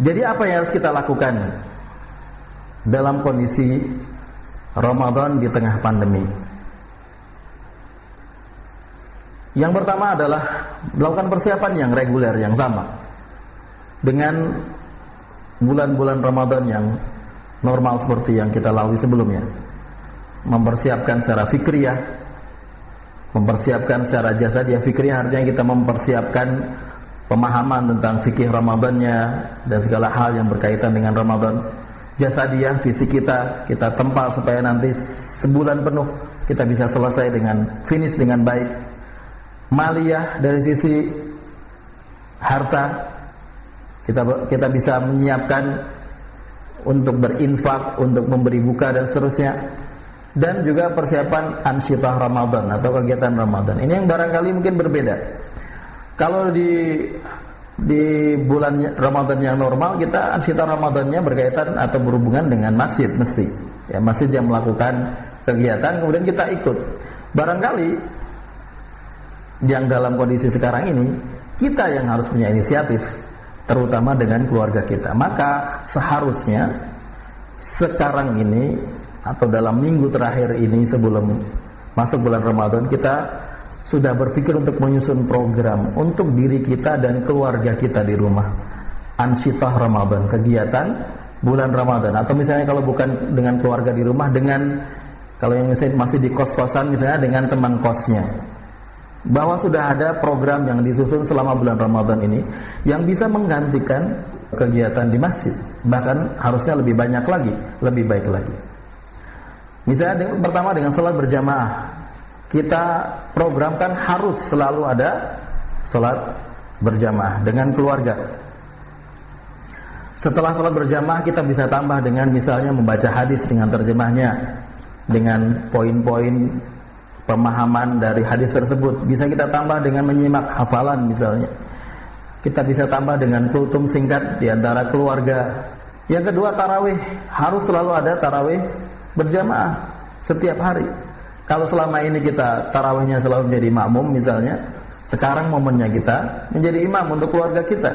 Jadi apa yang harus kita lakukan dalam kondisi Ramadan di tengah pandemi? Yang pertama adalah melakukan persiapan yang reguler, yang sama dengan bulan-bulan Ramadan yang normal seperti yang kita lalui sebelumnya. Mempersiapkan secara fikriyah, mempersiapkan secara jasadiah. Fikriyah artinya kita mempersiapkan pemahaman tentang fikih Ramadannya dan segala hal yang berkaitan dengan Ramadan. Jasadiah, fisik kita tempal supaya nanti sebulan penuh kita bisa selesai dengan finish dengan baik. Maliyah, dari sisi harta kita bisa menyiapkan untuk berinfak, untuk memberi buka dan seterusnya. Dan juga persiapan ansyitah Ramadan atau kegiatan Ramadan. Ini yang barangkali mungkin berbeda. Kalau di bulan Ramadan yang normal, kita ansyitah Ramadannya berkaitan atau berhubungan dengan masjid mesti. Ya, masjid yang melakukan kegiatan kemudian kita ikut. Barangkali yang dalam kondisi sekarang ini kita yang harus punya inisiatif, terutama dengan keluarga kita. Maka seharusnya sekarang ini atau dalam minggu terakhir ini sebelum masuk bulan Ramadan, kita sudah berpikir untuk menyusun program untuk diri kita dan keluarga kita di rumah. Ansyitah Ramadan, kegiatan bulan Ramadan. Atau misalnya kalau bukan dengan keluarga di rumah, dengan kalau yang misalnya masih di kos-kosan, misalnya dengan teman kosnya. Bahwa sudah ada program yang disusun selama bulan Ramadan ini yang bisa menggantikan kegiatan di masjid. Bahkan harusnya lebih banyak lagi, lebih baik lagi. Misalnya pertama dengan salat berjamaah, kita programkan harus selalu ada salat berjamaah dengan keluarga. Setelah salat berjamaah kita bisa tambah dengan misalnya membaca hadis dengan terjemahnya, dengan poin-poin pemahaman dari hadis tersebut. Bisa kita tambah dengan menyimak hafalan misalnya. Kita bisa tambah dengan kultum singkat di antara keluarga. Yang kedua, tarawih. Harus selalu ada tarawih berjamaah setiap hari. Kalau selama ini kita tarawihnya selalu menjadi makmum misalnya, sekarang momennya kita menjadi imam untuk keluarga kita.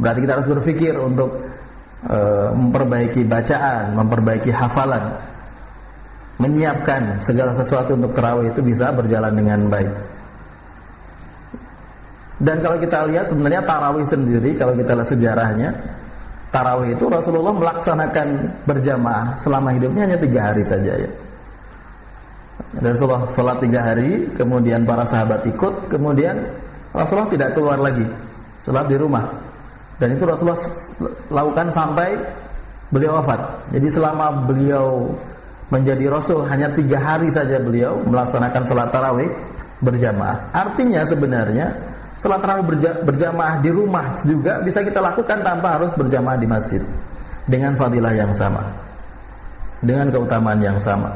Berarti kita harus berpikir untuk memperbaiki bacaan, memperbaiki hafalan, menyiapkan segala sesuatu untuk tarawih itu bisa berjalan dengan baik. Dan kalau kita lihat sebenarnya tarawih sendiri, kalau kita lihat sejarahnya, tarawih itu Rasulullah melaksanakan berjamaah selama hidupnya hanya 3 hari saja ya. Rasulullah sholat 3 hari, kemudian para sahabat ikut, kemudian Rasulullah tidak keluar lagi, sholat di rumah. Dan itu Rasulullah lakukan sampai beliau wafat. Jadi selama beliau menjadi Rasul hanya 3 hari saja beliau melaksanakan sholat tarawih berjamaah. Artinya sebenarnya sholat tarawih berjamaah di rumah juga bisa kita lakukan tanpa harus berjamaah di masjid, dengan fadilah yang sama, dengan keutamaan yang sama.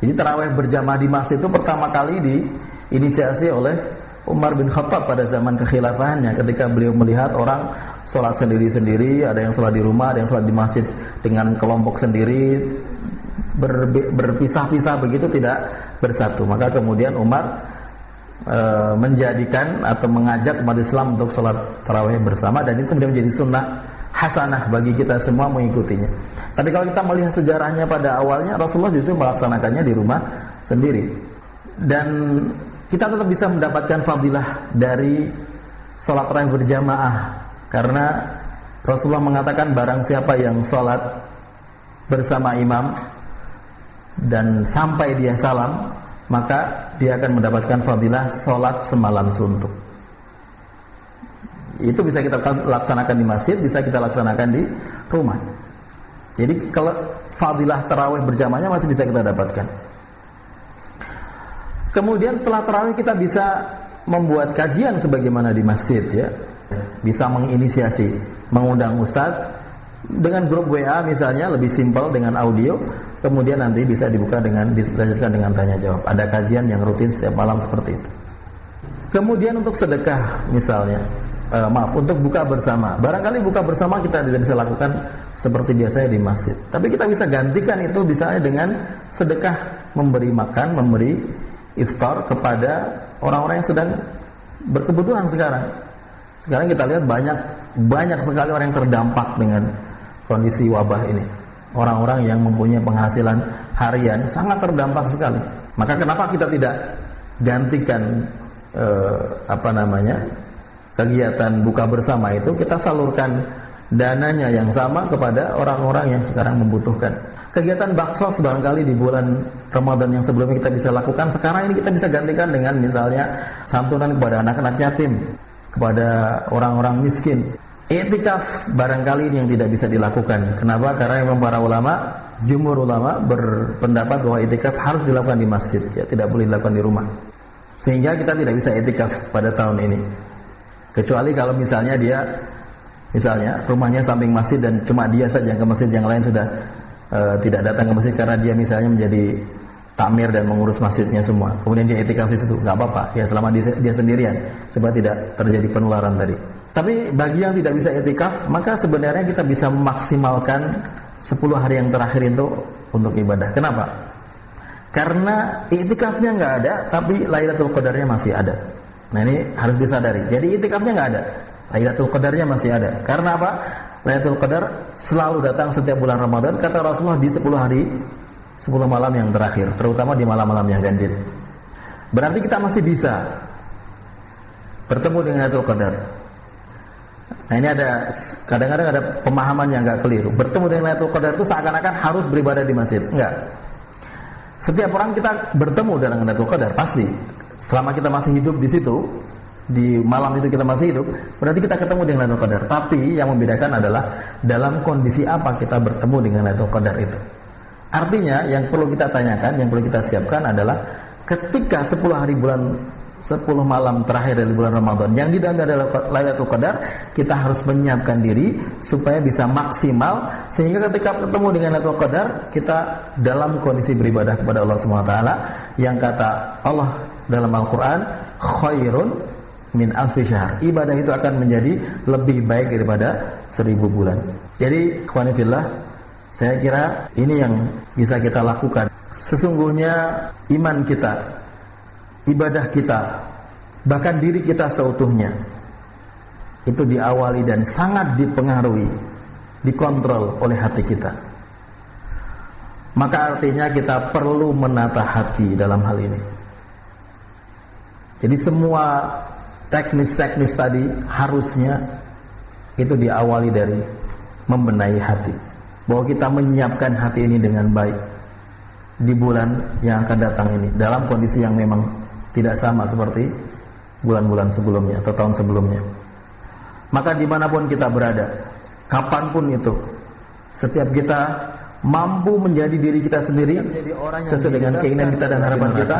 Jadi tarawih berjamaah di masjid itu pertama kali diinisiasi oleh Umar bin Khattab pada zaman kekhilafahannya, ketika beliau melihat orang sholat sendiri-sendiri, ada yang sholat di rumah, ada yang sholat di masjid dengan kelompok sendiri, berpisah-pisah begitu, tidak bersatu. Maka kemudian Umar menjadikan atau mengajak umat Islam untuk sholat tarawih bersama, dan itu kemudian menjadi sunnah hasanah bagi kita semua mengikutinya. Tapi kalau kita melihat sejarahnya pada awalnya, Rasulullah justru melaksanakannya di rumah sendiri. Dan kita tetap bisa mendapatkan fadilah dari sholat tarawih berjamaah, karena Rasulullah mengatakan barang siapa yang sholat bersama imam dan sampai dia salam, maka dia akan mendapatkan fadilah sholat semalam suntuk. Itu bisa kita laksanakan di masjid, bisa kita laksanakan di rumah. Jadi kalau fadilah tarawih berjamaahnya masih bisa kita dapatkan. Kemudian setelah tarawih kita bisa membuat kajian sebagaimana di masjid ya. Bisa menginisiasi, mengundang ustadz dengan grup WA misalnya, lebih simpel dengan audio. Kemudian nanti bisa dilanjutkan dengan tanya jawab. Ada kajian yang rutin setiap malam seperti itu. Kemudian untuk sedekah misalnya, untuk buka bersama. Barangkali buka bersama kita tidak bisa lakukan seperti biasanya di masjid, tapi kita bisa gantikan itu misalnya dengan sedekah, memberi makan, memberi iftar kepada orang-orang yang sedang berkebutuhan sekarang. Sekarang kita lihat banyak banyak sekali orang yang terdampak dengan kondisi wabah ini. Orang-orang yang mempunyai penghasilan harian sangat terdampak sekali. Maka kenapa kita tidak gantikan kegiatan buka bersama itu, kita salurkan dananya yang sama kepada orang-orang yang sekarang membutuhkan. Kegiatan baksos barangkali di bulan Ramadan yang sebelumnya kita bisa lakukan, sekarang ini kita bisa gantikan dengan misalnya santunan kepada anak-anak yatim, kepada orang-orang miskin. I'tikaf barangkali ini yang tidak bisa dilakukan. Kenapa? Karena memang para ulama, jumhur ulama berpendapat bahwa i'tikaf harus dilakukan di masjid, ya, tidak boleh dilakukan di rumah. Sehingga kita tidak bisa i'tikaf pada tahun ini. Kecuali kalau misalnya rumahnya samping masjid dan cuma dia saja ke masjid, yang lain sudah tidak datang ke masjid karena dia misalnya menjadi takmir dan mengurus masjidnya semua. Kemudian dia i'tikaf di situ, nggak apa-apa. Ya selama dia sendirian, supaya tidak terjadi penularan tadi. Tapi bagi yang tidak bisa i'tikaf, maka sebenarnya kita bisa memaksimalkan 10 hari yang terakhir itu untuk ibadah. Kenapa? Karena i'tikafnya nggak ada, tapi Lailatul Qadarnya masih ada. Nah ini harus disadari. Jadi i'tikafnya nggak ada, Lailatul Qadarnya masih ada. Karena apa? Lailatul Qadar selalu datang setiap bulan Ramadan, kata Rasulullah, di 10 hari 10 malam yang terakhir, terutama di malam-malam yang ganjil. Berarti kita masih bisa bertemu dengan Lailatul Qadar. Nah ini kadang-kadang ada pemahaman yang agak keliru. Bertemu dengan Lailatul Qadar itu seakan-akan harus beribadah di masjid. Enggak. Setiap orang kita bertemu dengan Lailatul Qadar pasti. Selama kita masih hidup di situ, di malam itu kita masih hidup, berarti kita ketemu dengan Lailatul Qadar. Tapi yang membedakan adalah dalam kondisi apa kita bertemu dengan Lailatul Qadar itu. Artinya yang perlu kita tanyakan, yang perlu kita siapkan adalah ketika 10 malam terakhir dari bulan Ramadan yang di dalamnya adalah Lailatul Qadar, kita harus menyiapkan diri supaya bisa maksimal, sehingga ketika bertemu dengan Lailatul Qadar kita dalam kondisi beribadah kepada Allah SWT, yang kata Allah dalam Al-Quran, khairun min alfi syahr. Ibadah itu akan menjadi lebih baik daripada 1000 bulan. Jadi ikhwani fillah, saya kira ini yang bisa kita lakukan. Sesungguhnya iman kita, ibadah kita, bahkan diri kita seutuhnya itu diawali dan sangat dipengaruhi, dikontrol oleh hati kita. Maka artinya kita perlu menata hati dalam hal ini. Jadi semua teknis-teknis tadi harusnya itu diawali dari membenahi hati, bahwa kita menyiapkan hati ini dengan baik di bulan yang akan datang ini, dalam kondisi yang memang tidak sama seperti bulan-bulan sebelumnya atau tahun sebelumnya. Maka dimanapun kita berada, kapanpun itu, setiap kita mampu menjadi diri kita sendiri sesuai dengan keinginan kita dan harapan kita,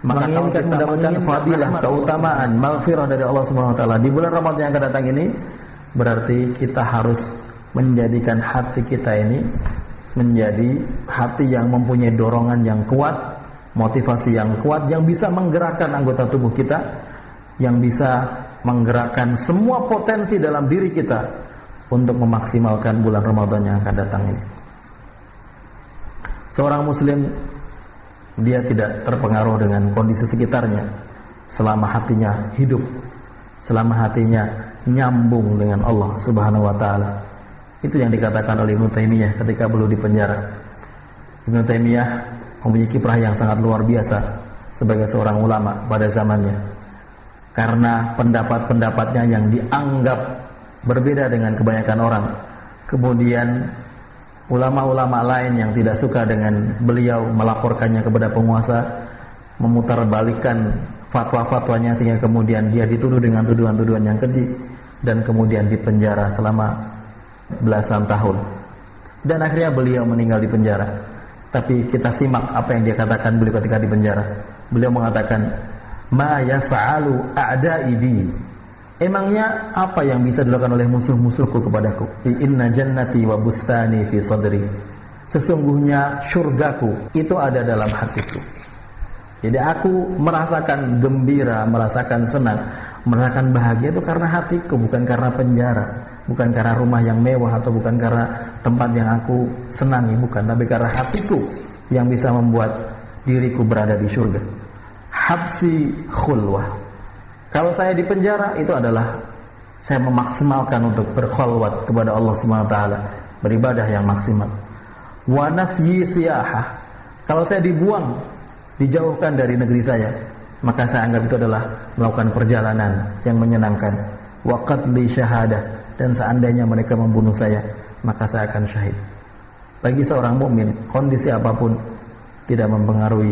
menginginkan mendapatkan fadilah, keutamaan, maghfirah dari Allah SWT di bulan Ramadan yang akan datang ini, berarti kita harus menjadikan hati kita ini menjadi hati yang mempunyai dorongan yang kuat, motivasi yang kuat, yang bisa menggerakkan anggota tubuh kita, yang bisa menggerakkan semua potensi dalam diri kita untuk memaksimalkan bulan Ramadan yang akan datang ini. Seorang muslim, dia tidak terpengaruh dengan kondisi sekitarnya selama hatinya hidup, selama hatinya nyambung dengan Allah Subhanahu wa taala. Itu yang dikatakan oleh Ibnu Taimiyah ketika beliau di penjara. Ibnu Taimiyah mempunyai kiprah yang sangat luar biasa sebagai seorang ulama pada zamannya, karena pendapat-pendapatnya yang dianggap berbeda dengan kebanyakan orang. Kemudian ulama-ulama lain yang tidak suka dengan beliau melaporkannya kepada penguasa, memutarbalikkan fatwa-fatwanya, sehingga kemudian dia dituduh dengan tuduhan-tuduhan yang keji dan kemudian dipenjara selama belasan tahun. Dan akhirnya beliau meninggal di penjara. Tapi kita simak apa yang dia katakan beliau ketika di penjara. Beliau mengatakan, "Ma yaf'alu a'da'i bi." Emangnya apa yang bisa dilakukan oleh musuh-musuhku kepadaku? Inna jannati wa bustani fi sadri. Sesungguhnya syurgaku itu ada dalam hatiku. Jadi aku merasakan gembira, merasakan senang, merasakan bahagia itu karena hatiku, bukan karena penjara, bukan karena rumah yang mewah, atau bukan karena tempat yang aku senangi, bukan, tapi karena hatiku yang bisa membuat diriku berada di surga. Habsi khulwah. Kalau saya di penjara, itu adalah saya memaksimalkan untuk berkhalwat kepada Allah Subhanahu wa taala, beribadah yang maksimal. Wa nafyi siyahah, kalau saya dibuang, dijauhkan dari negeri saya, maka saya anggap itu adalah melakukan perjalanan yang menyenangkan. Wa qatli syahadah, dan seandainya mereka membunuh saya, maka saya akan syahid. Bagi seorang mukmin, kondisi apapun tidak mempengaruhi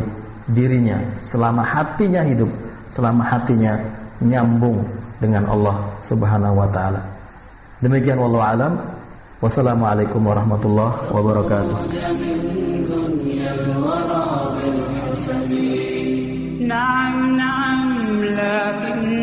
dirinya selama hatinya hidup, selama hatinya nyambung dengan Allah Subhanahu wa taala. Demikian wallahu alam. Wassalamualaikum warahmatullahi wabarakatuh. نعم نعم لكن